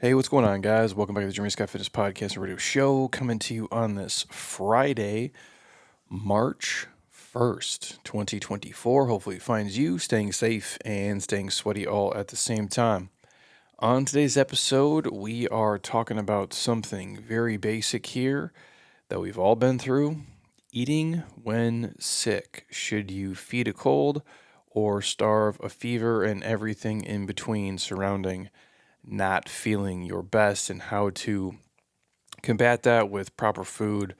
Hey, what's going on, guys? Welcome back to the Jeremy Scott Fitness Podcast and Radio Show, coming to you on this Friday, March 1st, 2024. Hopefully, it finds you staying safe and staying sweaty all at the same time. On today's episode, we are talking about something very basic here that we've all been through: eating when sick. Should you feed a cold or starve a fever, and everything in between surrounding not feeling your best, and how to combat that with proper food,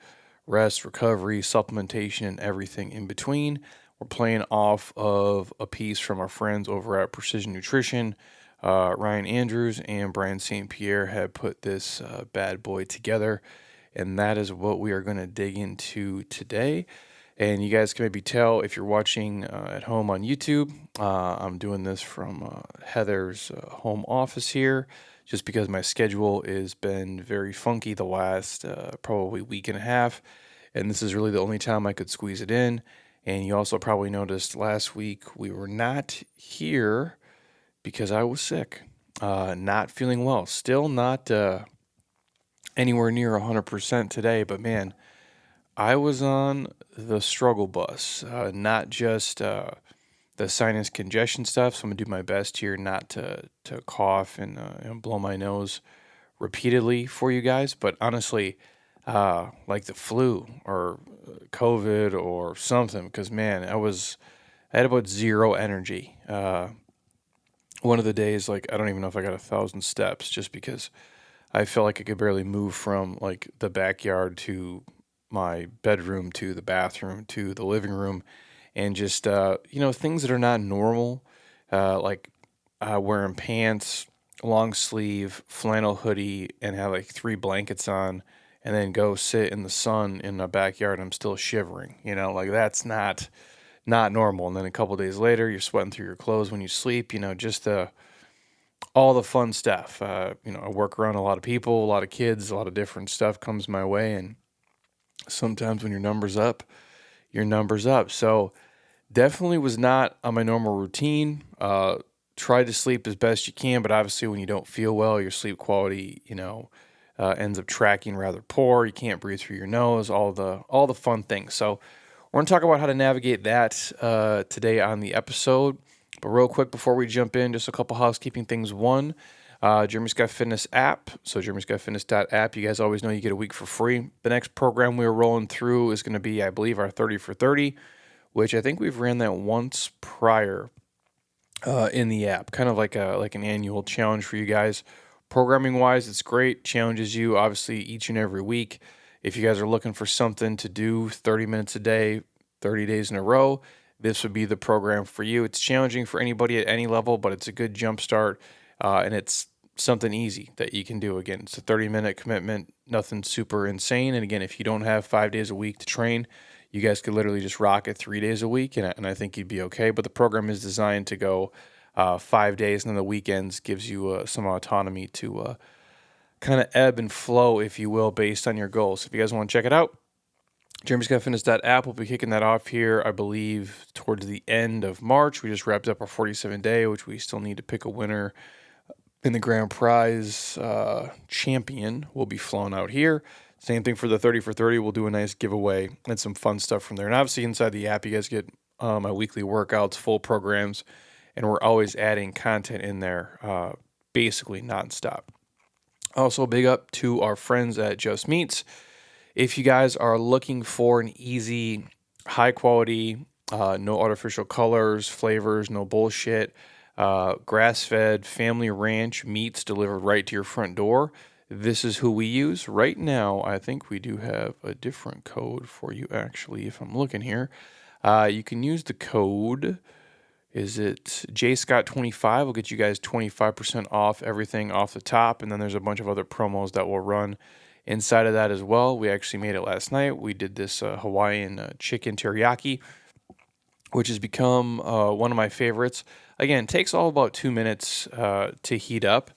rest, recovery, supplementation, and everything in between. We're playing off of a piece from our friends over at Precision Nutrition. Ryan Andrews and Brian St. Pierre have put this bad boy together, and that is what we are going to dig into today. And you guys can maybe tell if you're watching at home on YouTube, I'm doing this from Heather's home office here, just because my schedule has been very funky the last probably week and a half. And this is really the only time I could squeeze it in. And you also probably noticed last week we were not here because I was sick, not feeling well. Still not anywhere near 100% today, but man, I was on the struggle bus, not just the sinus congestion stuff. So I'm gonna do my best here not to cough and blow my nose repeatedly for you guys. But honestly, like the flu or COVID or something, because man, I had about zero energy. One of the days, like I don't even know if I got 1,000 steps, just because I felt like I could barely move from like the backyard to my bedroom to the bathroom to the living room, and just things that are not normal, like wearing pants, long sleeve flannel hoodie, and have like three blankets on, and then go sit in the sun in the backyard. I'm still shivering. Like that's not normal. And then a couple days later, you're sweating through your clothes when you sleep. Just all the fun stuff. I work around a lot of people, a lot of kids, a lot of different stuff comes my way, and sometimes when your number's up, your number's up. So definitely was not on my normal routine. Try to sleep as best you can, but obviously when you don't feel well, your sleep quality, ends up tracking rather poor. You can't breathe through your nose, all the fun things. So we're going to talk about how to navigate that today on the episode. But real quick before we jump in, just a couple housekeeping things. One, Jeremy Scott Fitness app. So jeremyscottfitness.app. You guys always know you get a week for free. The next program we're rolling through is going to be, I believe, our 30 for 30, which I think we've ran that once prior in the app. Kind of like an annual challenge for you guys. Programming wise, it's great. Challenges you obviously each and every week. If you guys are looking for something to do 30 minutes a day, 30 days in a row, this would be the program for you. It's challenging for anybody at any level, but it's a good jump start, and it's something easy that you can do. Again, it's a 30-minute commitment, nothing super insane. And again, if you don't have 5 days a week to train, you guys could literally just rock it 3 days a week, and I think you'd be okay. But the program is designed to go 5 days, and then the weekends gives you some autonomy to kind of ebb and flow, if you will, based on your goals. So if you guys want to check it out, jeremyscottfitness.app will be kicking that off here, I believe, towards the end of March. We just wrapped up our 47-day, which we still need to pick a winner. And the grand prize champion will be flown out here. Same thing for the 30 for 30. We'll do a nice giveaway and some fun stuff from there. And obviously inside the app, you guys get my weekly workouts, full programs, and we're always adding content in there, basically nonstop. Also, big up to our friends at Just Meats. If you guys are looking for an easy, high quality, no artificial colors, flavors, no bullshit, grass-fed family ranch meats delivered right to your front door, this is who we use. Right now, I think we do have a different code for you, actually, if I'm looking here. You can use the code, is it JScott25? Will get you guys 25% off everything off the top, and then there's a bunch of other promos that will run inside of that as well. We actually made it last night. We did this Hawaiian chicken teriyaki, which has become one of my favorites. Again, it takes all about 2 minutes to heat up.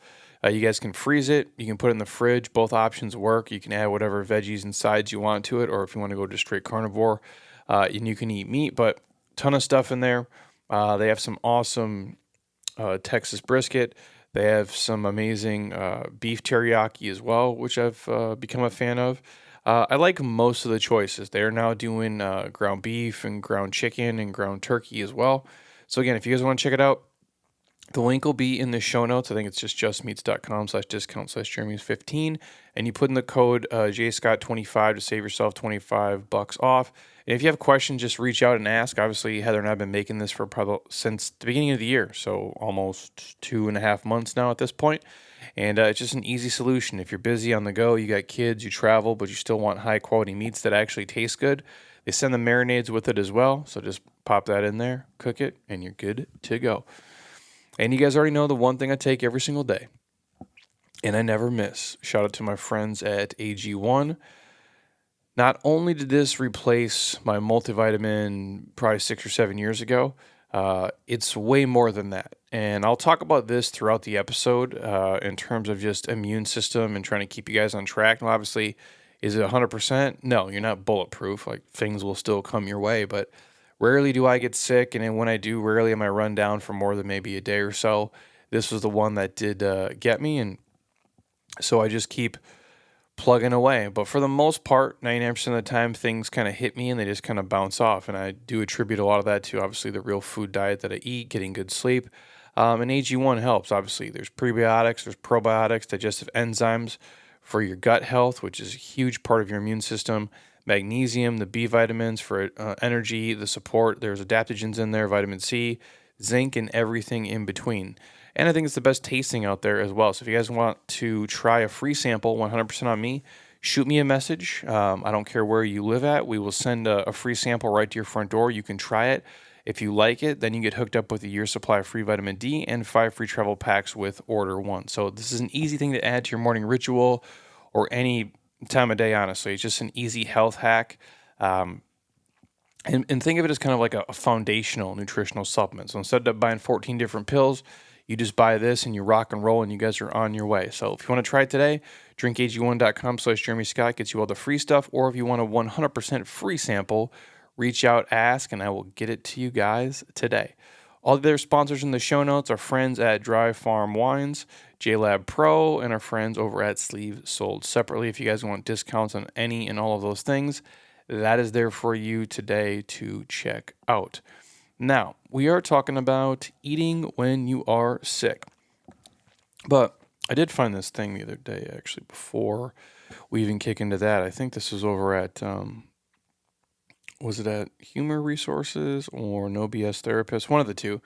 You guys can freeze it. You can put it in the fridge. Both options work. You can add whatever veggies and sides you want to it, or if you want to go just straight carnivore, and you can eat meat, but ton of stuff in there. They have some awesome Texas brisket. They have some amazing beef teriyaki as well, which I've become a fan of. I like most of the choices. They are now doing ground beef and ground chicken and ground turkey as well. So again, if you guys want to check it out, the link will be in the show notes. I think it's just justmeats.com/discount/Jeremy's15. And you put in the code JScott25 to save yourself $25 off. And if you have questions, just reach out and ask. Obviously, Heather and I have been making this for probably since the beginning of the year. So almost 2.5 months now at this point. And it's just an easy solution. If you're busy on the go, you got kids, you travel, but you still want high quality meats that actually taste good, they send the marinades with it as well. So just pop that in there, cook it, and you're good to go. And you guys already know the one thing I take every single day, and I never miss. Shout out to my friends at AG1. Not only did this replace my multivitamin probably 6 or 7 years ago, it's way more than that. And I'll talk about this throughout the episode in terms of just immune system and trying to keep you guys on track. Now, obviously, is it 100%? No, you're not bulletproof. Like, things will still come your way, but rarely do I get sick. And then when I do, rarely am I run down for more than maybe a day or so. This was the one that did get me. And so I just keep plugging away. But for the most part, 99% of the time, things kind of hit me and they just kind of bounce off. And I do attribute a lot of that to obviously the real food diet that I eat, getting good sleep. And AG1 helps. Obviously, there's prebiotics, there's probiotics, digestive enzymes for your gut health, which is a huge part of your immune system. Magnesium, the B vitamins for energy, the support. There's adaptogens in there, vitamin C, zinc, and everything in between. And I think it's the best tasting out there as well. So if you guys want to try a free sample, 100% on me, shoot me a message. I don't care where you live at. We will send a free sample right to your front door. You can try it. If you like it, then you get hooked up with a year's supply of free vitamin D and 5 free travel packs with order one. So this is an easy thing to add to your morning ritual or any time of day, honestly. It's just an easy health hack. And think of it as kind of like a foundational nutritional supplement. So instead of buying 14 different pills, you just buy this and you rock and roll and you guys are on your way. So if you want to try it today, drinkag1.com/Jeremy Scott gets you all the free stuff. Or if you want a 100% free sample, reach out, ask, and I will get it to you guys today. All the other sponsors in the show notes are friends at Dry Farm Wines, JLab Pro, and our friends over at Sleeve Sold separately. If you guys want discounts on any and all of those things, that is there for you today to check out. Now, we are talking about eating when you are sick. But I did find this thing the other day, actually, before we even kick into that. I think this was over at, was it at Humor Resources or No BS Therapist? One of the two.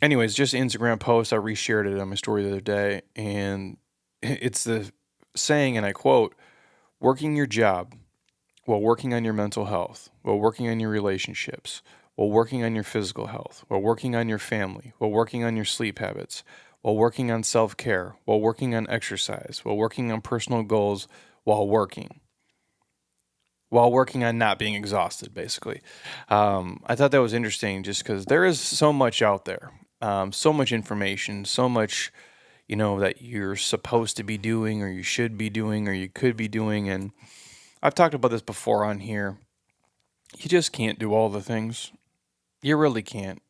Anyways, just an Instagram post. I reshared it on my story the other day. And it's the saying, and I quote, working your job while working on your mental health, while working on your relationships, while working on your physical health, while working on your family, while working on your sleep habits, while working on self-care, while working on exercise, while working on personal goals, while working on not being exhausted, basically. I thought that was interesting just because there is so much out there, so much information, so much, that you're supposed to be doing or you should be doing or you could be doing. And I've talked about this before on here. You just can't do all the things. You really can't.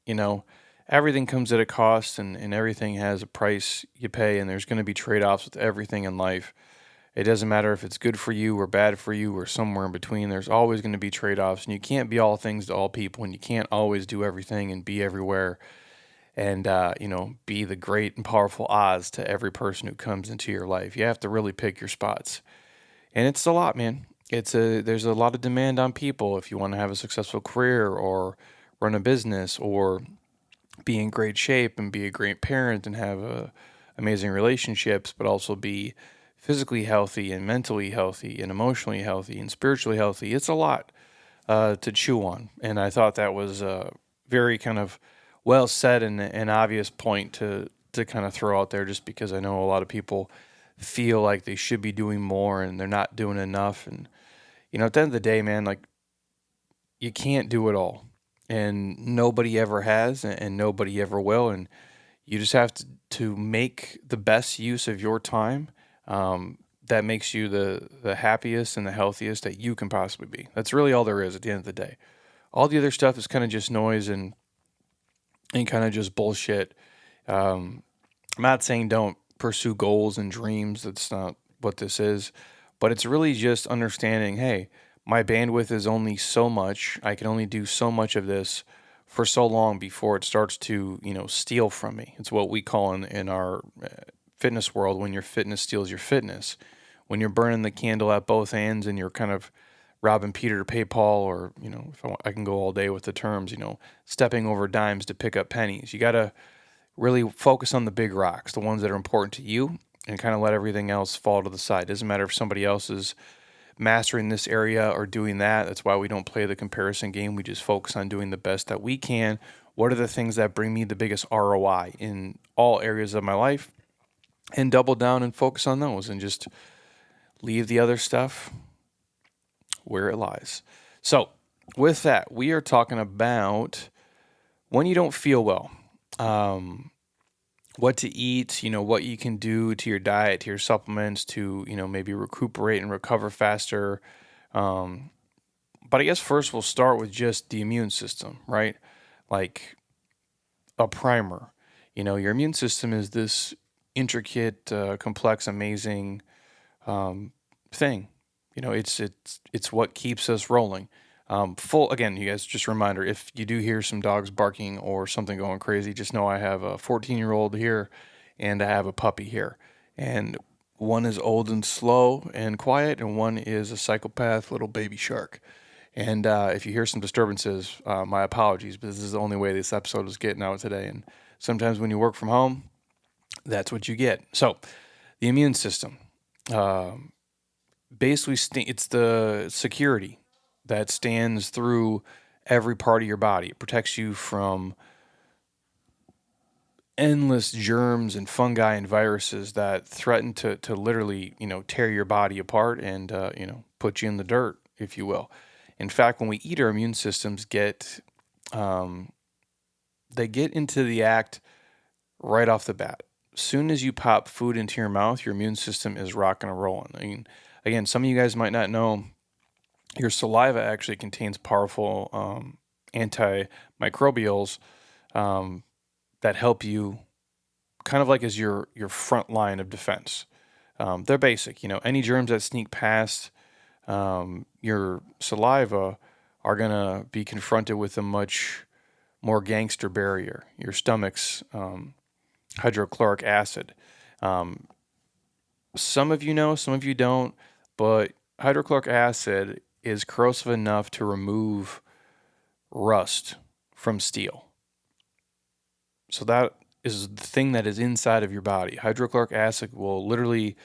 Everything comes at a cost and everything has a price you pay, and there's going to be trade-offs with everything in life. It doesn't matter if it's good for you or bad for you or somewhere in between. There's always going to be trade-offs, and you can't be all things to all people, and you can't always do everything and be everywhere and, be the great and powerful Oz to every person who comes into your life. You have to really pick your spots. And it's a lot, man. There's a lot of demand on people if you want to have a successful career or run a business or be in great shape and be a great parent and have amazing relationships, but also be physically healthy and mentally healthy and emotionally healthy and spiritually healthy. It's a lot to chew on. And I thought that was a very kind of well said and an obvious point to kind of throw out there, just because I know a lot of people feel like they should be doing more and they're not doing enough. And, at the end of the day, man, like, you can't do it all. And nobody ever has, and nobody ever will. And you just have to make the best use of your time. That makes you the happiest and the healthiest that you can possibly be. That's really all there is at the end of the day. All the other stuff is kind of just noise and kind of just bullshit. I'm not saying don't pursue goals and dreams. That's not what this is. But it's really just understanding, hey, my bandwidth is only so much. I can only do so much of this for so long before it starts to, steal from me. It's what we call in our fitness world when your fitness steals your fitness. When you're burning the candle at both ends and you're kind of robbing Peter to pay Paul, or, if I can go all day with the terms, stepping over dimes to pick up pennies. You got to really focus on the big rocks, the ones that are important to you, and kind of let everything else fall to the side. Doesn't matter if somebody else is mastering this area or doing that. That's why we don't play the comparison game. We just focus on doing the best that we can. What are the things that bring me the biggest ROI in all areas of my life? And double down and focus on those and just leave the other stuff where it lies. So, with that, we are talking about when you don't feel well. What to eat, what you can do to your diet, to your supplements to, maybe recuperate and recover faster. Um, but I guess first we'll start with just the immune system, right? Like a primer. Your immune system is this intricate, complex, amazing thing. It's what keeps us rolling. Full again, you guys. Just a reminder: if you do hear some dogs barking or something going crazy, just know I have a 14-year-old here, and I have a puppy here, and one is old and slow and quiet, and one is a psychopath little baby shark. And if you hear some disturbances, my apologies, but this is the only way this episode is getting out today. And sometimes when you work from home, that's what you get. So, the immune system. Um Basically, it's the security that stands through every part of your body. It protects you from endless germs and fungi and viruses that threaten to literally, tear your body apart and, put you in the dirt, if you will. In fact, when we eat, our immune systems um, they get into the act right off the bat. Soon as you pop food into your mouth, your immune system is rocking and rolling. I mean, again, some of you guys might not know your saliva actually contains powerful antimicrobials um, that help you kind of like as your front line of defense. They're basic. Any germs that sneak past your saliva are going to be confronted with a much more gangster barrier, your stomach's hydrochloric acid. Um, some of you know, some of you don't, but hydrochloric acid is corrosive enough to remove rust from steel. So that is the thing that is inside of your body. Hydrochloric acid will literally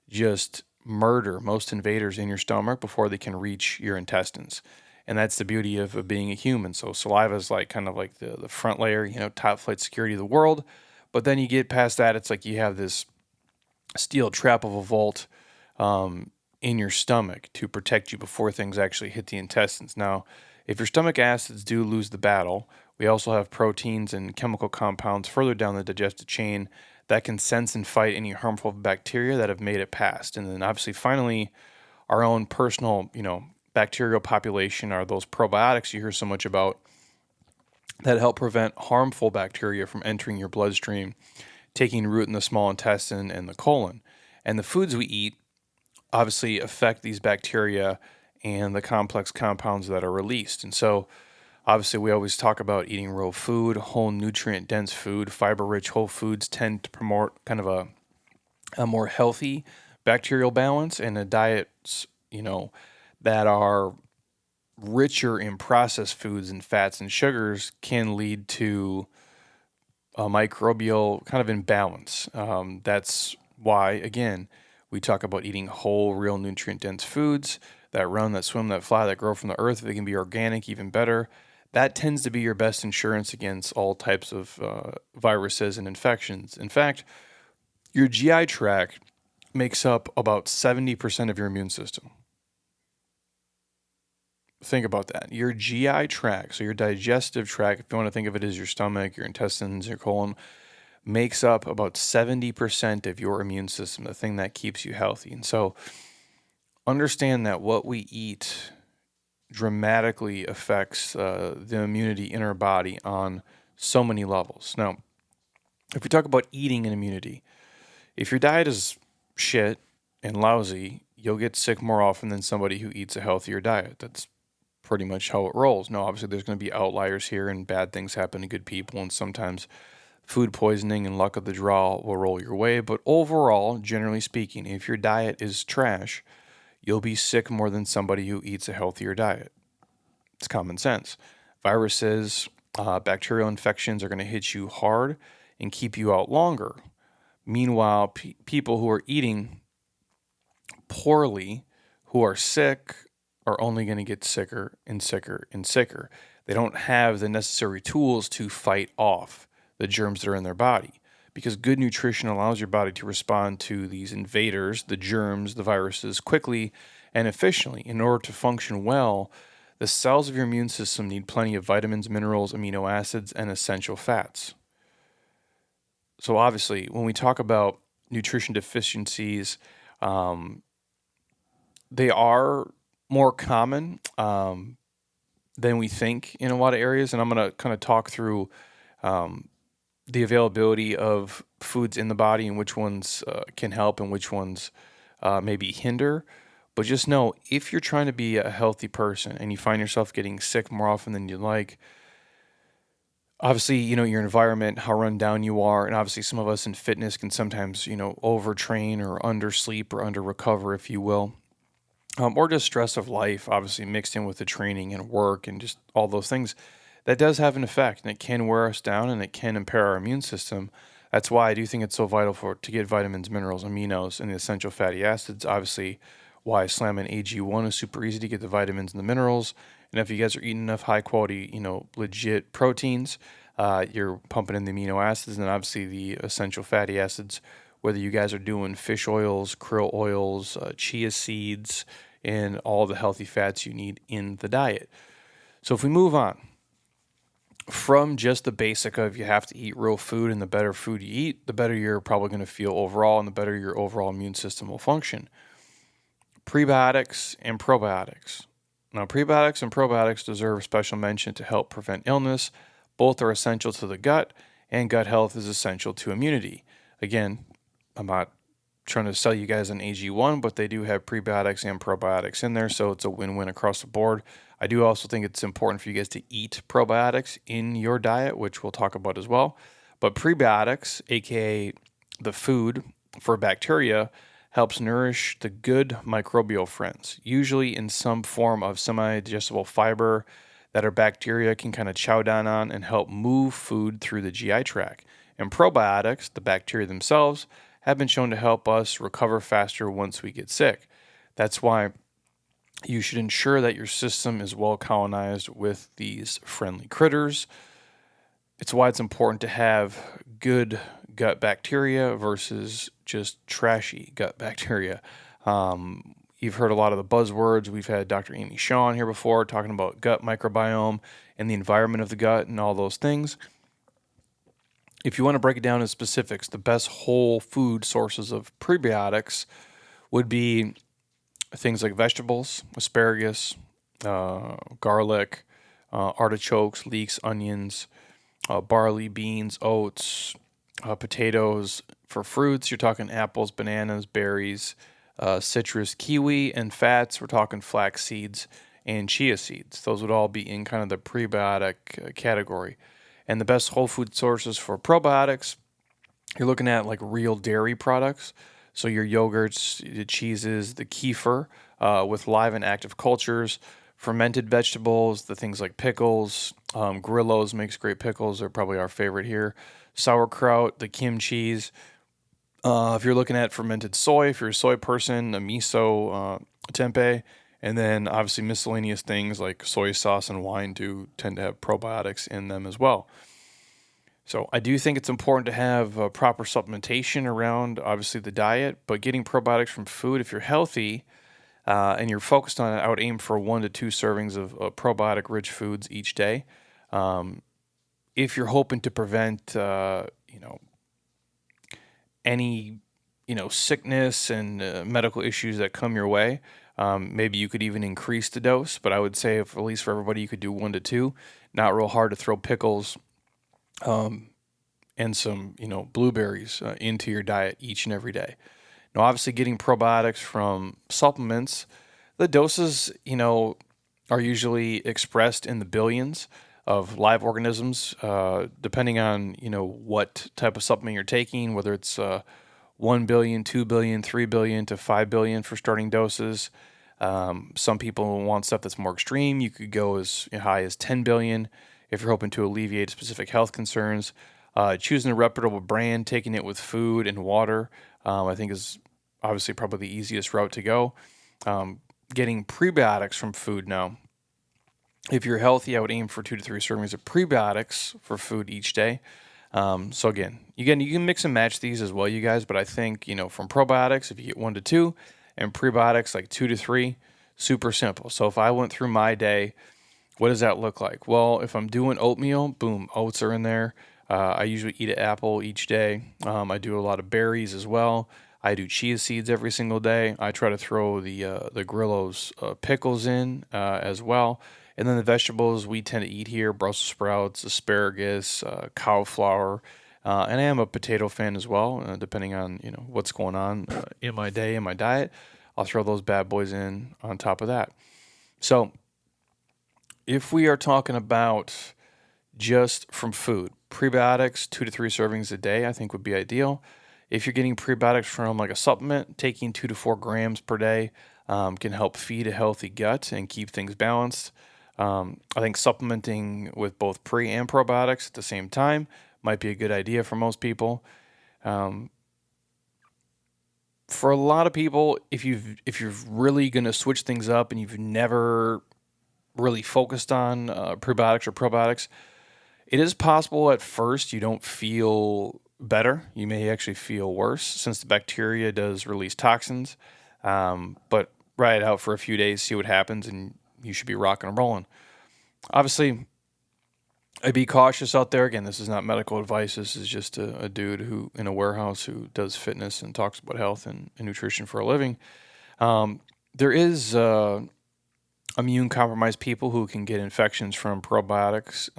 just murder most invaders in your stomach before they can reach your intestines. And that's the beauty of being a human. So saliva is like kind of like the front layer, top flight security of the world. But then you get past that, it's like you have this steel trap of a vault in your stomach to protect you before things actually hit the intestines. Now, if your stomach acids do lose the battle, we also have proteins and chemical compounds further down the digestive chain that can sense and fight any harmful bacteria that have made it past. And then obviously, finally, our own personal, bacterial population are those probiotics you hear so much about that help prevent harmful bacteria from entering your bloodstream, taking root in the small intestine and the colon. And the foods we eat obviously affect these bacteria and the complex compounds that are released. And so, obviously, we always talk about eating real food, whole nutrient dense food. Fiber rich whole foods tend to promote kind of a more healthy bacterial balance, and the diets, that are richer in processed foods and fats and sugars can lead to a microbial kind of imbalance. That's why, again, we talk about eating whole, real, nutrient dense foods that run, that swim, that fly, that grow from the earth. If they can be organic, even better. That tends to be your best insurance against all types of viruses and infections. In fact, your GI tract makes up about 70% of your immune system. Think about that. Your GI tract, so your digestive tract, if you want to think of it as your stomach, your intestines, your colon, makes up about 70% of your immune system, the thing that keeps you healthy. And so understand that what we eat dramatically affects the immunity in our body on so many levels. Now, If we talk about eating and immunity, if your diet is shit and lousy, you'll get sick more often than somebody who eats a healthier diet. That's pretty much how it rolls. Now, obviously, there's going to be outliers here, and bad things happen to good people, and sometimes food poisoning and luck of the draw will roll your way. But overall, generally speaking, if your diet is trash, you'll be sick more than somebody who eats a healthier diet. It's common sense. Viruses, bacterial infections are going to hit you hard and keep you out longer. Meanwhile, people who are eating poorly, who are sick, are only going to get sicker and sicker and sicker. They don't have the necessary tools to fight off the germs that are in their body, because good nutrition allows your body to respond to these invaders, the germs, the viruses, quickly and efficiently. In order to function well, the cells of your immune system need plenty of vitamins, minerals, amino acids, and essential fats. So obviously, when we talk about nutrition deficiencies, they are more common than we think in a lot of areas. And I'm going to kind of talk through the availability of foods in the body and which ones can help and which ones maybe hinder. But just know, if you're trying to be a healthy person and you find yourself getting sick more often than you like, obviously, your environment, how run down you are, and obviously some of us in fitness can sometimes, overtrain or undersleep or under recover, if you will. Or just stress of life, obviously mixed in with the training and work and just all those things. That does have an effect, and it can wear us down, and it can impair our immune system. That's why I do think it's so vital to get vitamins, minerals, aminos, and the essential fatty acids. Obviously, why slamming AG1 is super easy to get the vitamins and the minerals. And if you guys are eating enough high quality, legit proteins, you're pumping in the amino acids and obviously the essential fatty acids. Whether you guys are doing fish oils, krill oils, chia seeds, and all the healthy fats you need in the diet. So if we move on from just the basic of you have to eat real food, and the better food you eat, the better you're probably going to feel overall, and the better your overall immune system will function. Prebiotics and probiotics. Now, prebiotics and probiotics deserve special mention to help prevent illness. Both are essential to the gut, and gut health is essential to immunity. Again, I'm not trying to sell you guys an AG1, but they do have prebiotics and probiotics in there, so it's a win-win across the board. I do also think it's important for you guys to eat probiotics in your diet, which we'll talk about as well. But prebiotics, aka the food for bacteria, helps nourish the good microbial friends, usually in some form of semi-digestible fiber that our bacteria can kind of chow down on and help move food through the GI tract. And probiotics, the bacteria themselves, have been shown to help us recover faster once we get sick. That's why you should ensure that your system is well colonized with these friendly critters. It's why it's important to have good gut bacteria versus just trashy gut bacteria. You've heard a lot of the buzzwords. We've had Dr. Amy Shaw here before talking about gut microbiome and the environment of the gut and all those things. If you want to break it down in specifics, the best whole food sources of prebiotics would be things like vegetables, asparagus, garlic, artichokes, leeks, onions, barley, beans, oats, potatoes. For fruits, you're talking apples, bananas, berries, citrus, kiwi, and fats, we're talking flax seeds and chia seeds. Those would all be in kind of the prebiotic category. And the best whole food sources for probiotics, you're looking at like real dairy products. So your yogurts, the cheeses, the kefir with live and active cultures, fermented vegetables, the things like pickles. Grillo's makes great pickles. They're probably our favorite here. Sauerkraut, the kimchis. If you're looking at fermented soy, if you're a soy person, a miso, tempeh. And then obviously miscellaneous things like soy sauce and wine do tend to have probiotics in them as well. So I do think it's important to have proper supplementation around obviously the diet, but getting probiotics from food, if you're healthy and you're focused on it, I would aim for 1 to 2 servings of probiotic-rich foods each day. If you're hoping to prevent, any, sickness and medical issues that come your way, maybe you could even increase the dose, but I would say at least for everybody, you could do 1 to 2. Not real hard to throw pickles and some, blueberries into your diet each and every day. Now, obviously, getting probiotics from supplements, the doses, are usually expressed in the billions of live organisms, depending on, what type of supplement you're taking, whether it's 1 billion, 2 billion, 3 billion to 5 billion for starting doses. Some people want stuff that's more extreme. You could go as high as 10 billion if you're hoping to alleviate specific health concerns. Choosing a reputable brand, taking it with food and water, I think is obviously probably the easiest route to go. Getting prebiotics from food now. If you're healthy, I would aim for 2 to 3 servings of prebiotics for food each day. So again, you can mix and match these as well, you guys. But I think from probiotics, if you get 1 to 2, and prebiotics like 2 to 3, super simple. So if I went through my day, what does that look like? Well, if I'm doing oatmeal, boom, oats are in there. I usually eat an apple each day. I do a lot of berries as well. I do chia seeds every single day. I try to throw the Grillo's pickles in as well. And then the vegetables we tend to eat here: Brussels sprouts, asparagus, cauliflower, and I am a potato fan as well. Depending on what's going on in my day in my diet, I'll throw those bad boys in on top of that. So if we are talking about just from food, prebiotics, 2 to 3 servings a day, I think would be ideal. If you're getting prebiotics from like a supplement, taking 2 to 4 grams per day can help feed a healthy gut and keep things balanced. I think supplementing with both pre and probiotics at the same time might be a good idea for most people. Um, for a lot of people, if you're really going to switch things up and you've never really focused on prebiotics or probiotics, it is possible at first you don't feel better. You may actually feel worse since the bacteria does release toxins. But ride it out for a few days, see what happens, and you should be rocking and rolling. Obviously, I'd be cautious out there. Again, this is not medical advice. This is just a dude who in a warehouse who does fitness and talks about health and nutrition for a living. There is immune compromised people who can get infections from probiotics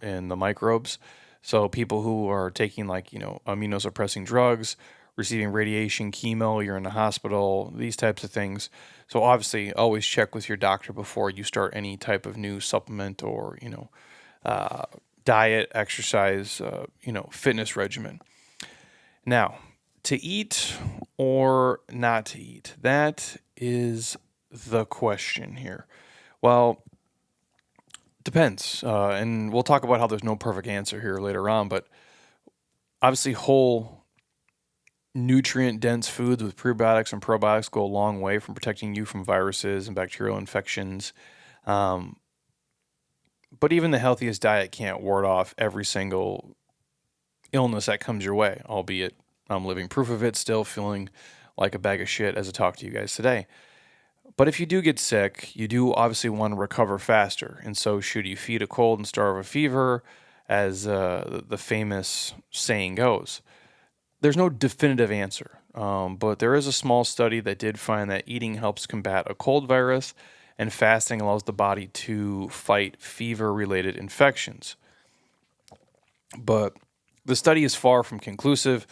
and the microbes. So people who are taking immunosuppressing drugs, receiving radiation, chemo, you're in the hospital, these types of things. So obviously, always check with your doctor before you start any type of new supplement or diet, exercise, fitness regimen. Now, to eat or not to eat, that is the question here. Well, depends. And we'll talk about how there's no perfect answer here later on, but obviously, whole nutrient dense foods with prebiotics and probiotics go a long way from protecting you from viruses and bacterial infections. Um, but even the healthiest diet can't ward off every single illness that comes your way, albeit I'm living proof of it, still feeling like a bag of shit as I talk to you guys today. But if you do get sick, you do obviously want to recover faster. And so, should you feed a cold and starve a fever, as the famous saying goes? There's no definitive answer, but there is a small study that did find that eating helps combat a cold virus and fasting allows the body to fight fever related infections. But the study is far from conclusive,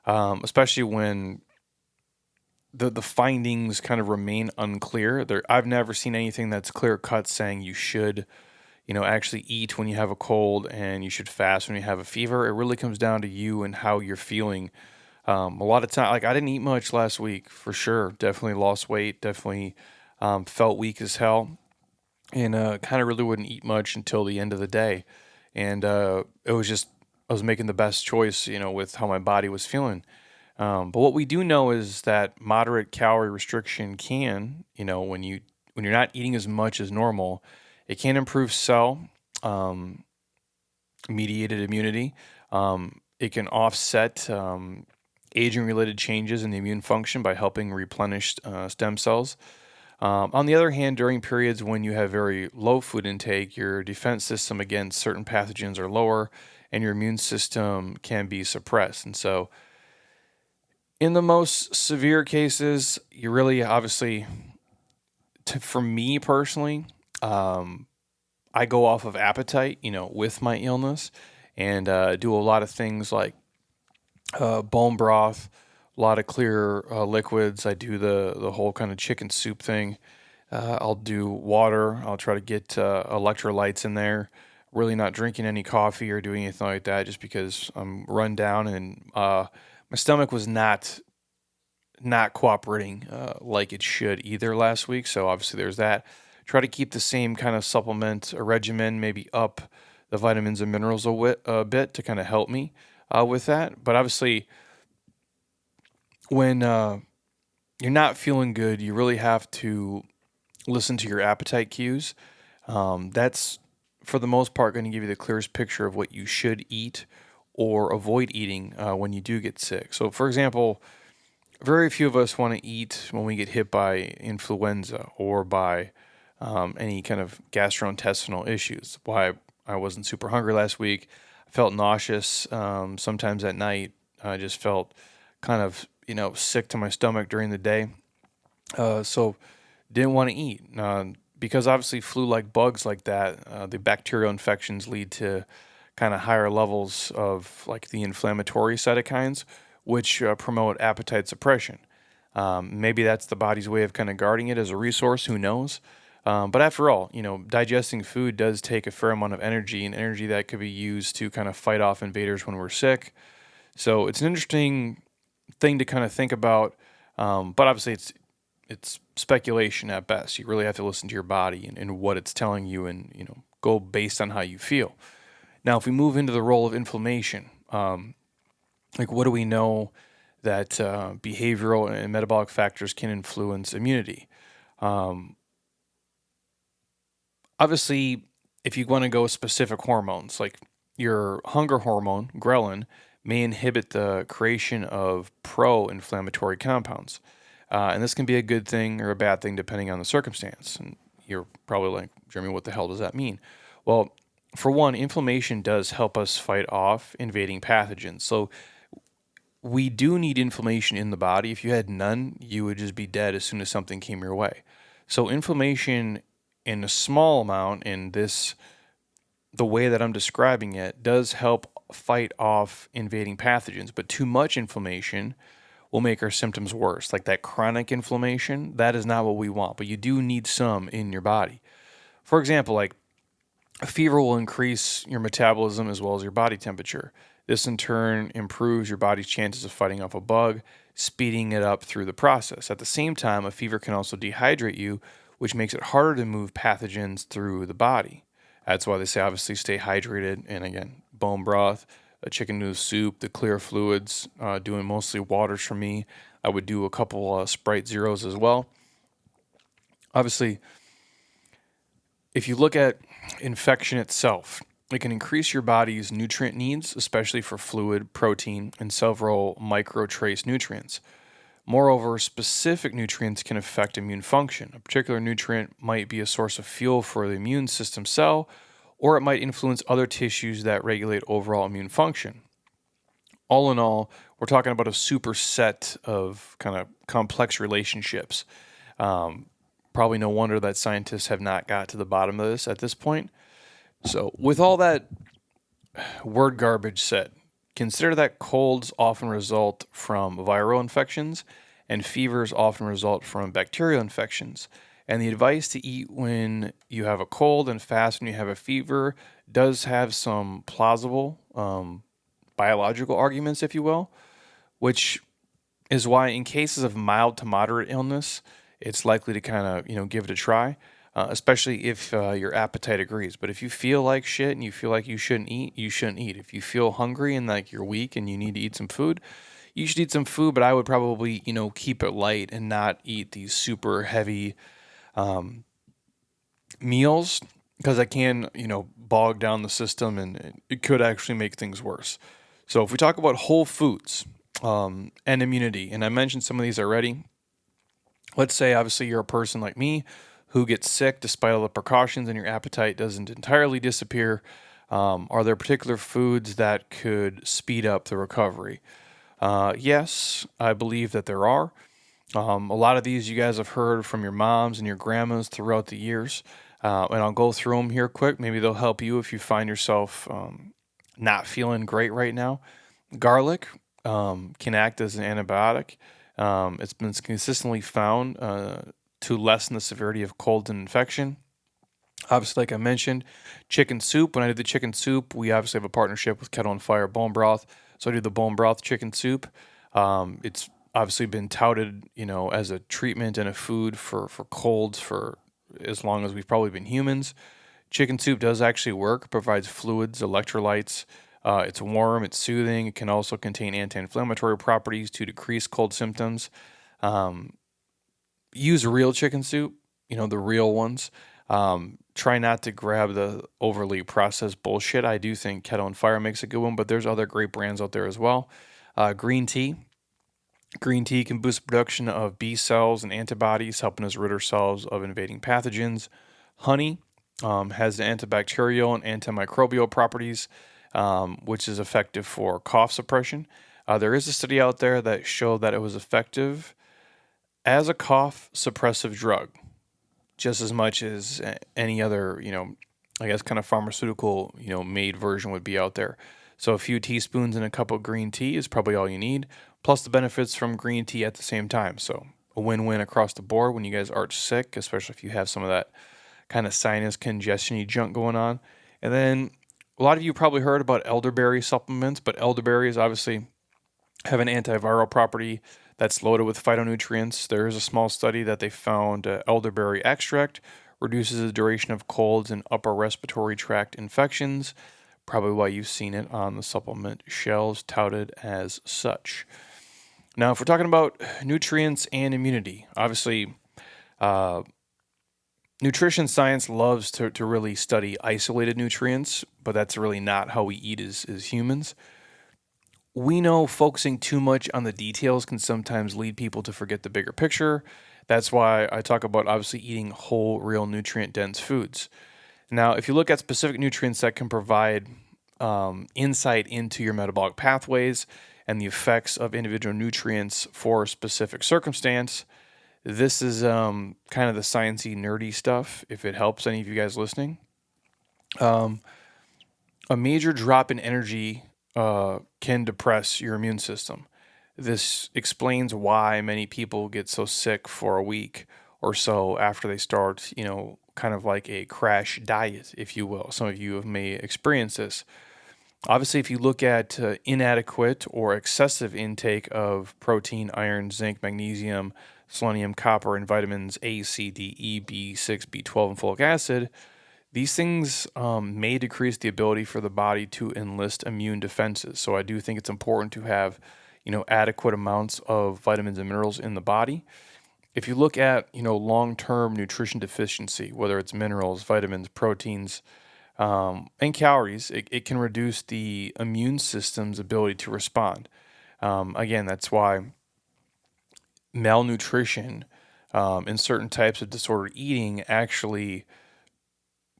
especially when the findings kind of remain unclear. I've never seen anything that's clear cut saying you should, actually eat when you have a cold and you should fast when you have a fever. It really comes down to you and how you're feeling. A lot of time, like I didn't eat much last week for sure. Definitely lost weight. Definitely felt weak as hell, and kind of really wouldn't eat much until the end of the day. And it was just I was making the best choice, with how my body was feeling. But what we do know is that moderate calorie restriction can, when you're not eating as much as normal, it can improve cell um, mediated immunity. It can offset aging related changes in the immune function by helping replenish stem cells. On the other hand, during periods when you have very low food intake, your defense system against certain pathogens are lower and your immune system can be suppressed. And so, in the most severe cases, you really obviously, for me personally, um, I go off of appetite, with my illness. and do a lot of things like bone broth, a lot of clear liquids. I do the whole kind of chicken soup thing. I'll do water. I'll try to get electrolytes in there. Really not drinking any coffee or doing anything like that, just because I'm run down and my stomach was not cooperating like it should either last week. So obviously there's that. Try to keep the same kind of supplement regimen, maybe up the vitamins and minerals a bit to kind of help me with that. But obviously, when you're not feeling good, you really have to listen to your appetite cues. That's for the most part going to give you the clearest picture of what you should eat or avoid eating when you do get sick. So, for example, very few of us want to eat when we get hit by influenza or by any kind of gastrointestinal issues. Why I wasn't super hungry last week. I felt nauseous sometimes at night. I just felt kind of sick to my stomach during the day. So didn't want to eat because obviously flu-like bugs like that, the bacterial infections lead to kind of higher levels of like the inflammatory cytokines, which promote appetite suppression. Maybe that's the body's way of kind of guarding it as a resource. Who knows? But after all, digesting food does take a fair amount of energy, and energy that could be used to kind of fight off invaders when we're sick. So it's an interesting thing to kind of think about. But obviously, it's speculation at best. You really have to listen to your body and what it's telling you, and go based on how you feel. Now, if we move into the role of inflammation, like what do we know that behavioral and metabolic factors can influence immunity? Um, Obviously, if you want to go specific hormones, like your hunger hormone, ghrelin, may inhibit the creation of pro inflammatory compounds. And this can be a good thing or a bad thing depending on the circumstance. And you're probably like, Jeremy, what the hell does that mean? Well, for one, inflammation does help us fight off invading pathogens. So we do need inflammation in the body. If you had none, you would just be dead as soon as something came your way. So inflammation in a small amount in this, the way that I'm describing it, does help fight off invading pathogens, but too much inflammation will make our symptoms worse. Like that chronic inflammation, that is not what we want, but you do need some in your body. For example, like a fever will increase your metabolism as well as your body temperature. This in turn improves your body's chances of fighting off a bug, speeding it up through the process. At the same time, a fever can also dehydrate you, which makes it harder to move pathogens through the body. That's why they say obviously stay hydrated. And again, bone broth, a chicken noodle soup, the clear fluids, doing mostly waters for me. I would do a couple Sprite Zeros as well. Obviously, if you look at infection itself, it can increase your body's nutrient needs, especially for fluid, protein, and several microtrace nutrients. Moreover, specific nutrients can affect immune function. A particular nutrient might be a source of fuel for the immune system cell, or it might influence other tissues that regulate overall immune function. All in all, we're talking about a superset of kind of complex relationships. Probably no wonder that scientists have not got to the bottom of this at this point. So, with all that word garbage said, consider that colds often result from viral infections and fevers often result from bacterial infections. And the advice to eat when you have a cold and fast when you have a fever does have some plausible biological arguments, if you will, which is why in cases of mild to moderate illness, it's likely to kind of, give it a try, especially if your appetite agrees. But if you feel like shit and you feel like you shouldn't eat, you shouldn't eat. If you feel hungry and like you're weak and you need to eat some food, you should eat some food, but I would probably, keep it light and not eat these super heavy meals because it can, bog down the system and it could actually make things worse. So if we talk about whole foods and immunity, and I mentioned some of these already, let's say obviously you're a person like me who gets sick despite all the precautions and your appetite doesn't entirely disappear. Are there particular foods that could speed up the recovery? Yes, I believe that there are. A lot of these you guys have heard from your moms and your grandmas throughout the years. And I'll go through them here quick. Maybe they'll help you if you find yourself not feeling great right now, garlic can act as an antibiotic. It's been consistently found to lessen the severity of cold and infection. Obviously, like I mentioned, chicken soup. When I do the chicken soup, we obviously have a partnership with Kettle and Fire Bone Broth. So I do the bone broth chicken soup. It's obviously been touted, as a treatment and a food for colds for as long as we've probably been humans. Chicken soup does actually work, provides fluids, electrolytes. It's warm, it's soothing. It can also contain anti-inflammatory properties to decrease cold symptoms. Um, Use real chicken soup, the real ones. Try not to grab the overly processed bullshit. I do think Kettle and Fire makes a good one, but there's other great brands out there as well. Green tea. Green tea can boost production of B cells and antibodies, helping us rid ourselves of invading pathogens. Honey has antibacterial and antimicrobial properties, which is effective for cough suppression. There is a study out there that showed that it was effective as a cough suppressive drug, just as much as any other, I guess kind of pharmaceutical, made version would be out there. So a few teaspoons in a cup of green tea is probably all you need, plus the benefits from green tea at the same time. So a win-win across the board when you guys are sick, especially if you have some of that kind of sinus congestion junk going on. And then a lot of you probably heard about elderberry supplements, but elderberries obviously have an antiviral property that's loaded with phytonutrients. There is a small study that they found elderberry extract reduces the duration of colds and upper respiratory tract infections. Probably why you've seen it on the supplement shelves touted as such. Now, if we're talking about nutrients and immunity, obviously, nutrition science loves to really study isolated nutrients, but that's really not how we eat as humans. We know focusing too much on the details can sometimes lead people to forget the bigger picture. That's why I talk about obviously eating whole, real, nutrient dense foods. Now, if you look at specific nutrients that can provide insight into your metabolic pathways and the effects of individual nutrients for a specific circumstance, this is kind of the sciencey, nerdy stuff. If it helps any of you guys listening, a major drop in energy can depress your immune system. This explains why many people get so sick for a week or so after they start, kind of like a crash diet, if you will. Some of you may experience this. Obviously, if you look at inadequate or excessive intake of protein, iron, zinc, magnesium, selenium, copper, and vitamins A, C, D, E, B6, B12, and folic acid, these things may decrease the ability for the body to enlist immune defenses. So I do think it's important to have, adequate amounts of vitamins and minerals in the body. If you look at, long-term nutrition deficiency, whether it's minerals, vitamins, proteins, and calories, it can reduce the immune system's ability to respond. Again, that's why malnutrition and certain types of disordered eating actually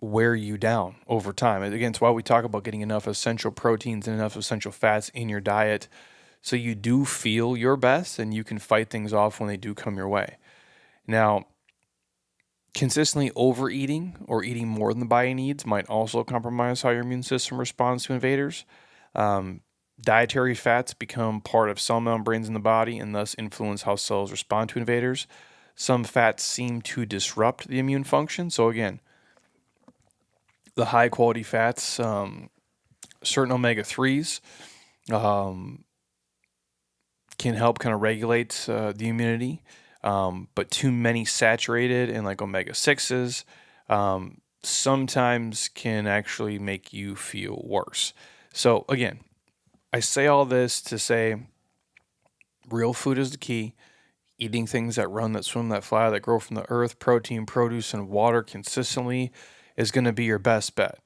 wear you down over time. And again, it's why we talk about getting enough essential proteins and enough essential fats in your diet so you do feel your best and you can fight things off when they do come your way. Now, consistently overeating or eating more than the body needs might also compromise how your immune system responds to invaders. Dietary fats become part of cell membranes in the body and thus influence how cells respond to invaders. Some fats seem to disrupt the immune function. So again, the high quality fats, certain omega-3s, can help kind of regulate the immunity. But too many saturated and like omega-6s sometimes can actually make you feel worse. So again, I say all this to say real food is the key. Eating things that run, that swim, that fly, that grow from the earth, protein, produce, and water consistently is going to be your best bet.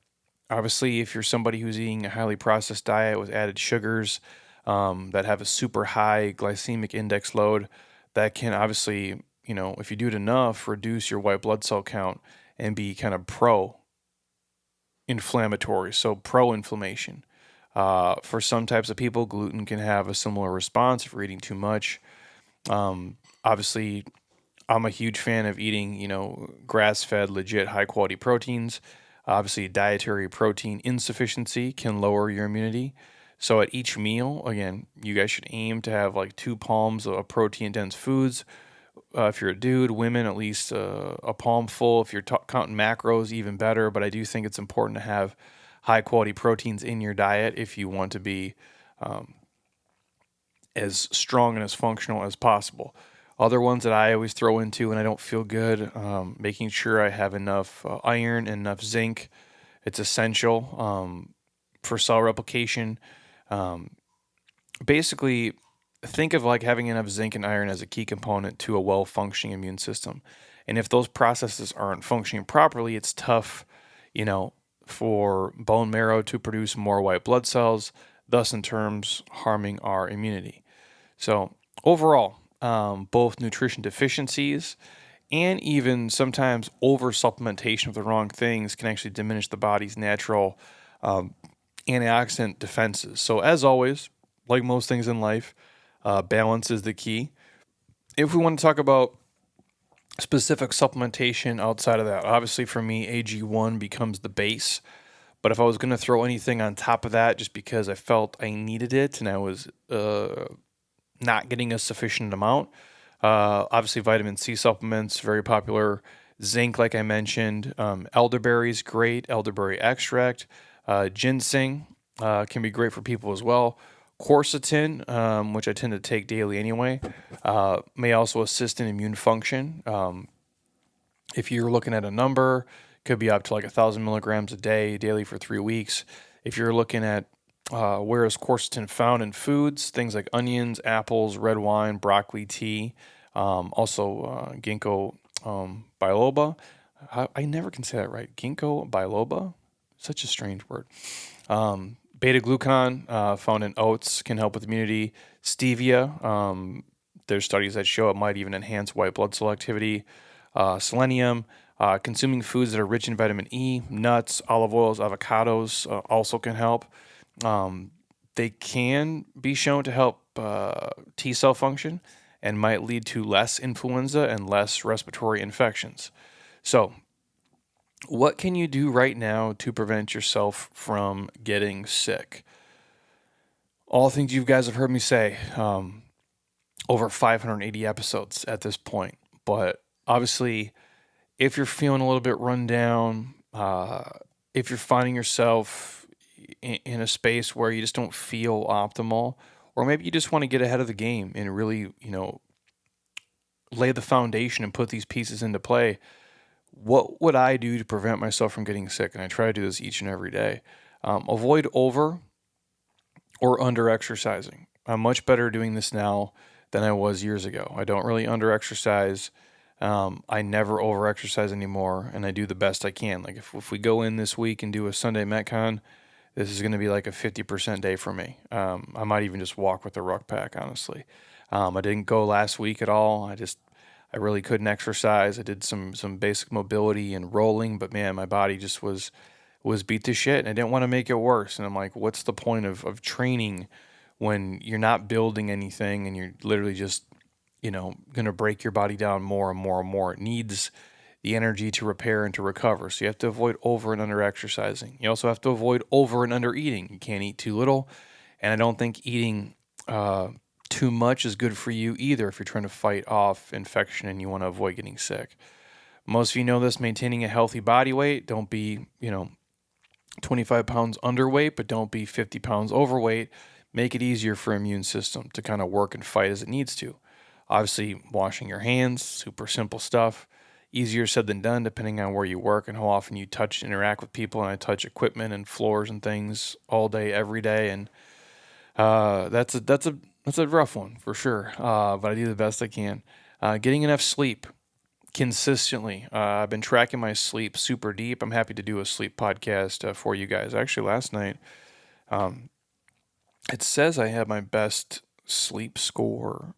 Obviously, if you're somebody who's eating a highly processed diet with added sugars that have a super high glycemic index load, that can obviously, if you do it enough, reduce your white blood cell count and be kind of pro-inflammatory, so pro-inflammation. For some types of people, gluten can have a similar response if you're eating too much. Obviously, I'm a huge fan of eating, grass-fed, legit, high-quality proteins. Obviously, dietary protein insufficiency can lower your immunity. So at each meal, again, you guys should aim to have like 2 palms of protein dense foods. If you're a dude, women, at least a palm full. If you're counting macros, even better. But I do think it's important to have high quality proteins in your diet if you want to be as strong and as functional as possible. Other ones that I always throw into when I don't feel good, making sure I have enough iron and enough zinc. It's essential for cell replication. Um, Basically, think of like having enough zinc and iron as a key component to a well functioning immune system. And if those processes aren't functioning properly, it's tough, you know, for bone marrow to produce more white blood cells, thus in terms harming our immunity. So overall, both nutrition deficiencies and even sometimes over supplementation of the wrong things can actually diminish the body's natural um, antioxidant defenses. So as always, like most things in life, balance is the key. If we want to talk about specific supplementation outside of that, obviously for me, AG1 becomes the base. But if I was going to throw anything on top of that, just because I felt I needed it and I was not getting a sufficient amount, obviously vitamin C supplements, very popular. Zinc, like I mentioned, elderberries, great. Elderberry extract, ginseng can be great for people as well. Quercetin, which I tend to take daily anyway, may also assist in immune function. If you're looking at a number, could be up to like 1,000 milligrams a day, daily for 3 weeks. If you're looking at where is quercetin found in foods, things like onions, apples, red wine, broccoli, tea, also ginkgo biloba. I never can say that right. Ginkgo biloba, such a strange word. Beta glucan found in oats can help with immunity. Stevia, there's studies that show it might even enhance white blood cell activity. Selenium, consuming foods that are rich in vitamin E, nuts, olive oils, avocados also can help. They can be shown to help T cell function and might lead to less influenza and less respiratory infections. So, what can you do right now to prevent yourself from getting sick? All things you guys have heard me say, over 580 episodes at this point. But obviously, if you're feeling a little bit run down, if you're finding yourself in a space where you just don't feel optimal, or maybe you just want to get ahead of the game and really, lay the foundation and put these pieces into play, what would I do to prevent myself from getting sick? And I try to do this each and every day. Avoid over or under exercising. I'm much better doing this now than I was years ago. I don't really under exercise. I never over exercise anymore, and I do the best I can. Like if we go in this week and do a Sunday Metcon, this is going to be like a 50% day for me. I might even just walk with a ruck pack, honestly. I didn't go last week at all. I really couldn't exercise. I did some basic mobility and rolling, but man, my body just was beat to shit, and I didn't want to make it worse. And I'm like, what's the point of training when you're not building anything and you're literally just going to break your body down more and more and more. It needs the energy to repair and to recover. So you have to avoid over and under exercising. You also have to avoid over and under eating. You can't eat too little. And I don't think eating too much is good for you either if you're trying to fight off infection and you want to avoid getting sick. Most of you know this, maintaining a healthy body weight. Don't be, 25 pounds underweight, but don't be 50 pounds overweight. Make it easier for immune system to kind of work and fight as it needs to. Obviously, washing your hands, super simple stuff. Easier said than done, depending on where you work and how often you touch and interact with people. And I touch equipment and floors and things all day, every day, and that's a rough one for sure. But I do the best I can. Getting enough sleep consistently. I've been tracking my sleep super deep. I'm happy to do a sleep podcast for you guys. Actually, last night, it says I had my best sleep score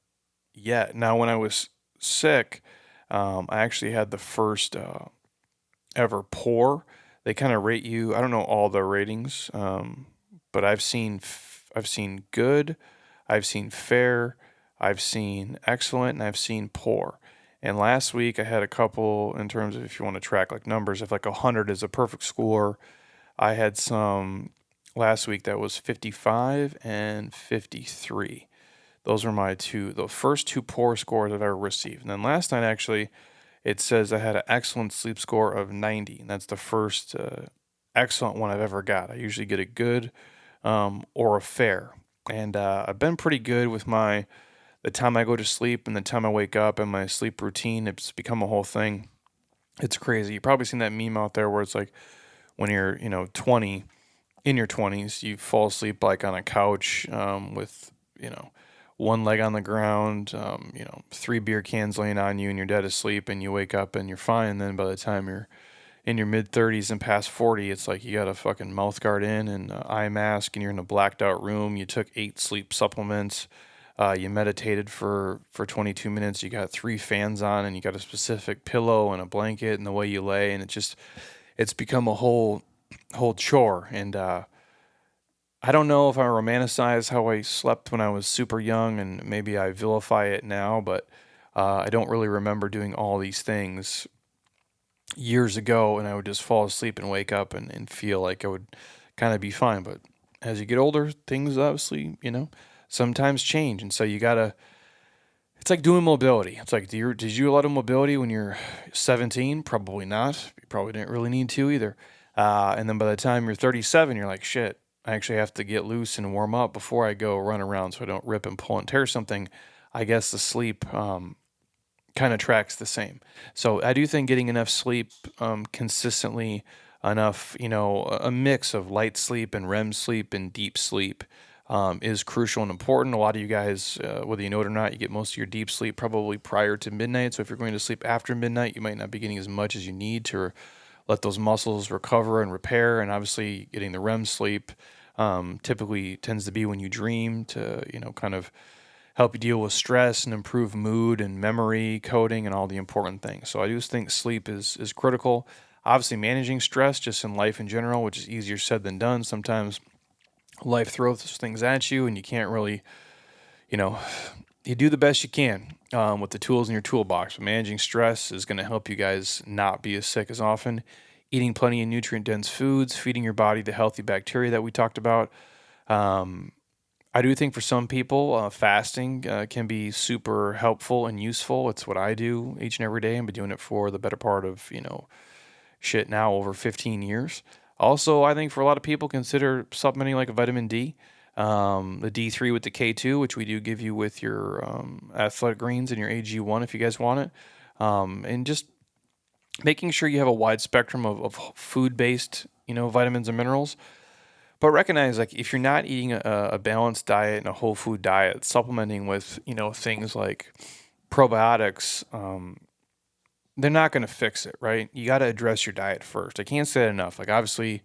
yet. Now, when I was sick, I actually had the first ever pour. They kind of rate you. I don't know all the ratings, but I've seen good, I've seen fair, I've seen excellent, and I've seen poor. And last week I had a couple in terms of if you want to track like numbers, if like 100 is a perfect score, I had some last week that was 55 and 53. Those were the first two poor scores I've ever received. And then last night, actually, it says I had an excellent sleep score of 90. And that's the first excellent one I've ever got. I usually get a good or a fair. And I've been pretty good with the time I go to sleep and the time I wake up and my sleep routine. It's become a whole thing. It's crazy. You've probably seen that meme out there where it's like when you're, 20, in your 20s, you fall asleep like on a couch with, one leg on the ground, three beer cans laying on you and you're dead asleep and you wake up and you're fine. And then by the time you're in your mid 30s and past 40, it's like you got a fucking mouth guard in and eye mask and you're in a blacked out room. You took 8 sleep supplements. You meditated for 22 minutes. You got 3 fans on and you got a specific pillow and a blanket and the way you lay. And it's become a whole chore. And, I don't know if I romanticize how I slept when I was super young and maybe I vilify it now, but I don't really remember doing all these things years ago, and I would just fall asleep and wake up and feel like I would kind of be fine. But as you get older, things obviously, sometimes change. And so it's like doing mobility. It's like, did you do a lot of mobility when you're 17? Probably not. You probably didn't really need to either. And then by the time you're 37, you're like, shit, I actually have to get loose and warm up before I go run around so I don't rip and pull and tear something. I guess the sleep kind of tracks the same. So I do think getting enough sleep consistently, enough, a mix of light sleep and REM sleep and deep sleep is crucial and important. A lot of you guys, whether you know it or not, you get most of your deep sleep probably prior to midnight. So if you're going to sleep after midnight, you might not be getting as much as you need to let those muscles recover and repair. And obviously getting the REM sleep typically tends to be when you dream to, kind of help you deal with stress and improve mood and memory, coding, and all the important things. So I do think sleep is critical. Obviously, managing stress just in life in general, which is easier said than done. Sometimes life throws things at you, and you can't really, you know, you do the best you can with the tools in your toolbox. But managing stress is going to help you guys not be as sick as often. Eating plenty of nutrient-dense foods, feeding your body the healthy bacteria that we talked about. I do think for some people, fasting can be super helpful and useful. It's what I do each and every day. I've been doing it for the better part of, now over 15 years. Also, I think for a lot of people, consider supplementing like a vitamin D, the D3 with the K2, which we do give you with your athletic greens and your AG1 if you guys want it. And just making sure you have a wide spectrum of food-based, vitamins and minerals. But recognize, like, if you're not eating a balanced diet and a whole food diet, supplementing with, things like probiotics, they're not going to fix it, right? You got to address your diet first. I can't say it enough. Like, obviously,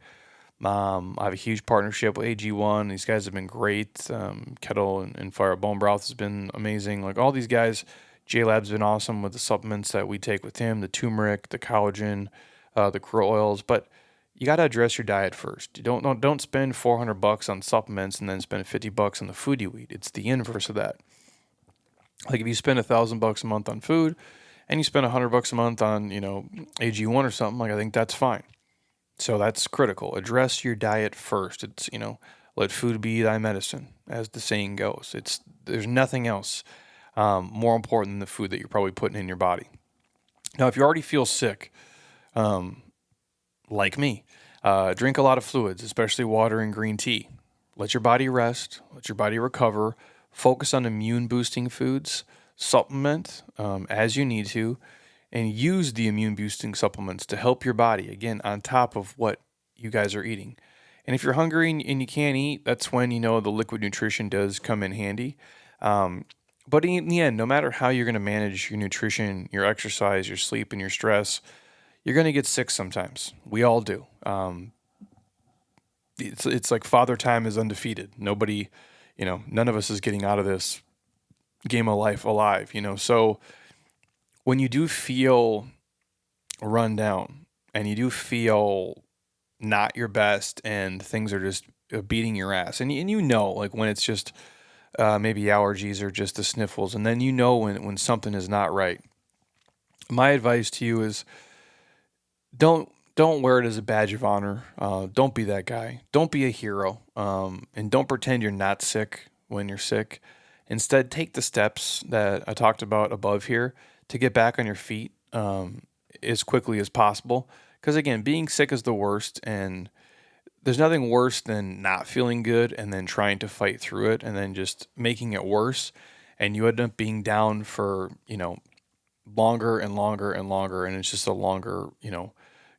I have a huge partnership with AG1. These guys have been great. Kettle and Fire Bone Broth has been amazing. Like, all these guys, J-Lab's been awesome with the supplements that we take with him, the turmeric, the collagen, the krill oils. But you got to address your diet first. You don't spend $400 on supplements and then spend $50 on the food you eat. It's the inverse of that. Like if you spend $1,000 a month on food and you spend $100 a month on, AG1 or something, like I think that's fine. So that's critical. Address your diet first. It's, let food be thy medicine, as the saying goes. There's nothing else more important than the food that you're probably putting in your body. Now, if you already feel sick, like me, drink a lot of fluids, especially water and green tea. Let your body rest. Let your body recover. Focus on immune boosting foods. Supplement as you need to, and use the immune boosting supplements to help your body, again, on top of what you guys are eating. And if you're hungry and you can't eat, that's when, the liquid nutrition does come in handy. But in the end, no matter how you're going to manage your nutrition, your exercise, your sleep, and your stress, you're going to get sick sometimes. We all do. It's like Father Time is undefeated. Nobody, none of us is getting out of this game of life alive, So when you do feel run down and you do feel not your best and things are just beating your ass, and like when it's just maybe allergies or just the sniffles, and then when something is not right. My advice to you is don't wear it as a badge of honor. Don't be that guy. Don't be a hero. And don't pretend you're not sick when you're sick. Instead, take the steps that I talked about above here to get back on your feet as quickly as possible. Because again, being sick is the worst, and there's nothing worse than not feeling good and then trying to fight through it and then just making it worse. And you end up being down for, longer and longer and longer. And it's just a longer,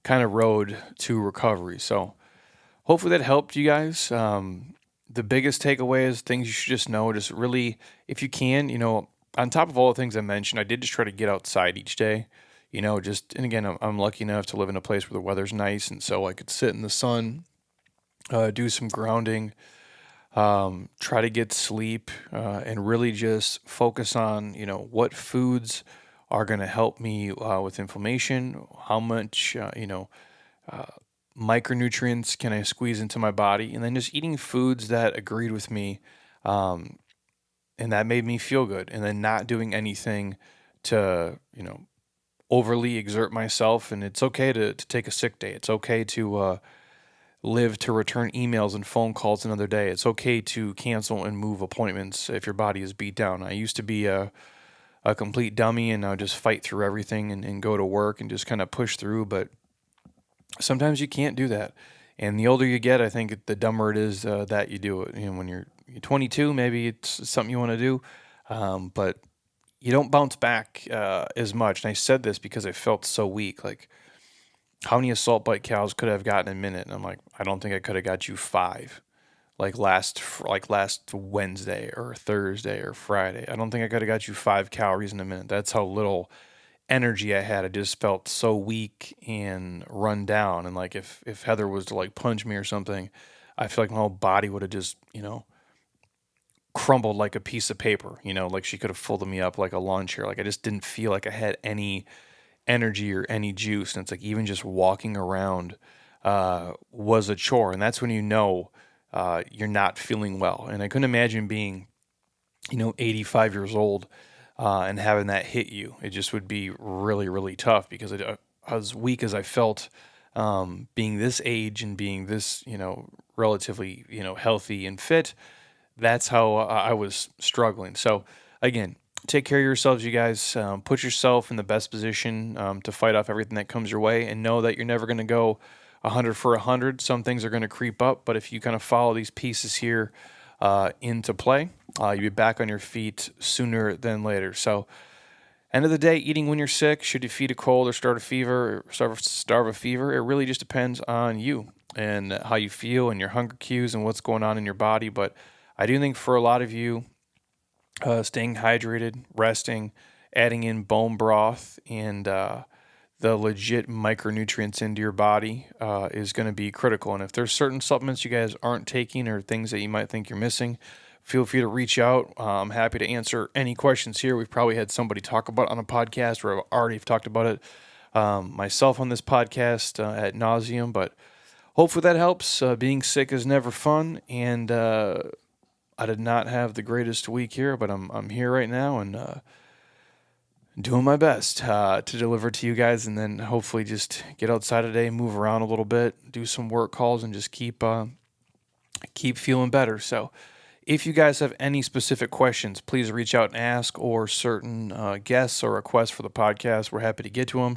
kind of road to recovery. So hopefully that helped you guys. The biggest takeaway is things you should just know, just really, if you can, on top of all the things I mentioned, I did just try to get outside each day, and again, I'm lucky enough to live in a place where the weather's nice. And so I could sit in the sun, do some grounding, try to get sleep, and really just focus on, what foods are going to help me with inflammation, how much, micronutrients can I squeeze into my body, and then just eating foods that agreed with me, um, and that made me feel good, and then not doing anything to, overly exert myself. And it's okay to take a sick day. It's okay to live to return emails and phone calls another day. It's okay to cancel and move appointments if your body is beat down. I used to be a complete dummy and I would just fight through everything and go to work and just kind of push through. But sometimes you can't do that. And the older you get, I think the dumber it is that you do it. When you're 22, maybe it's something you want to do, but you don't bounce back as much. And I said this because I felt so weak. Like, how many assault bite cows could I have gotten in a minute? And I'm like, I don't think I could have got you 5. Like last Wednesday or Thursday or Friday. I don't think I could have got you 5 calories in a minute. That's how little energy I had. I just felt so weak and run down. And like if Heather was to like punch me or something, I feel like my whole body would have just, crumbled like a piece of paper, like she could have folded me up like a lawn chair. Like I just didn't feel like I had any energy or any juice. And it's like even just walking around was a chore. And that's when you're not feeling well. And I couldn't imagine being, 85 years old and having that hit you. It just would be really, really tough because as weak as I felt being this age and being this, relatively, healthy and fit, that's how I was struggling. So again, take care of yourselves, you guys. Put yourself in the best position to fight off everything that comes your way, and know that you're never going to go 100 for 100. Some things are going to creep up, but if you kind of follow these pieces here into play, you'll be back on your feet sooner than later. So, end of the day, eating when you're sick, should you feed a cold or start a fever, or starve a fever, it really just depends on you and how you feel and your hunger cues and what's going on in your body. But I do think for a lot of you, staying hydrated, resting, adding in bone broth, and the legit micronutrients into your body is going to be critical. And if there's certain supplements you guys aren't taking or things that you might think you're missing, feel free to reach out. I'm happy to answer any questions here. We've probably had somebody talk about it on a podcast, or I've already talked about it myself on this podcast ad nauseum. But hopefully that helps. Being sick is never fun, and I did not have the greatest week here, but I'm here right now and doing my best to deliver to you guys, and then hopefully just get outside today, move around a little bit, do some work calls, and just keep feeling better. So, if you guys have any specific questions, please reach out and ask, or certain guests or requests for the podcast. We're happy to get to them.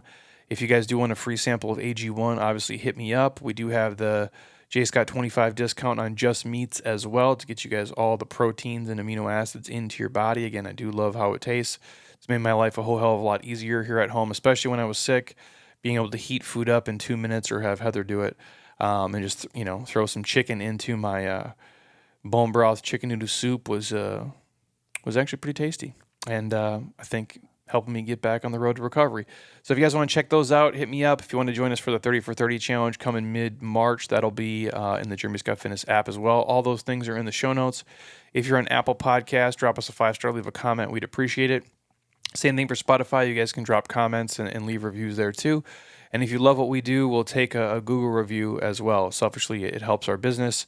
If you guys do want a free sample of AG1, obviously hit me up. We do have the J Scott 25 discount on Just Meats as well to get you guys all the proteins and amino acids into your body. Again, I do love how it tastes. It's made my life a whole hell of a lot easier here at home, especially when I was sick. Being able to heat food up in 2 minutes or have Heather do it, and just throw some chicken into my bone broth chicken noodle soup was actually pretty tasty, and I think helping me get back on the road to recovery. So if you guys want to check those out, hit me up. If you want to join us for the 30 for 30 challenge coming mid-March, that'll be in the Jeremy Scott Fitness app as well. All those things are in the show notes. If you're on Apple Podcast, drop us a 5-star, leave a comment. We'd appreciate it. Same thing for Spotify. You guys can drop comments and leave reviews there too. And if you love what we do, we'll take a Google review as well. Selfishly, it helps our business.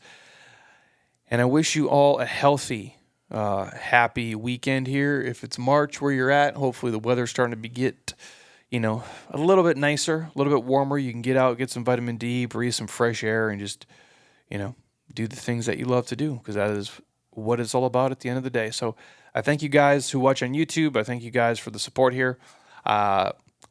And I wish you all a healthy, happy weekend here. If it's March where you're at, hopefully the weather's starting to get, a little bit nicer, a little bit warmer. You can get out, get some vitamin D, breathe some fresh air, and just, you know, do the things that you love to do, because that is what it's all about at the end of the day. So I thank you guys who watch on YouTube. I thank you guys for the support here.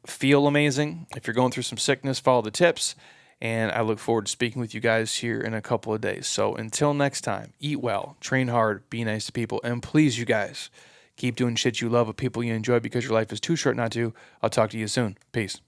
Feel amazing. If you're going through some sickness, follow the tips. And I look forward to speaking with you guys here in a couple of days. So until next time, eat well, train hard, be nice to people, and please, you guys, keep doing shit you love with people you enjoy, because your life is too short not to. I'll talk to you soon. Peace.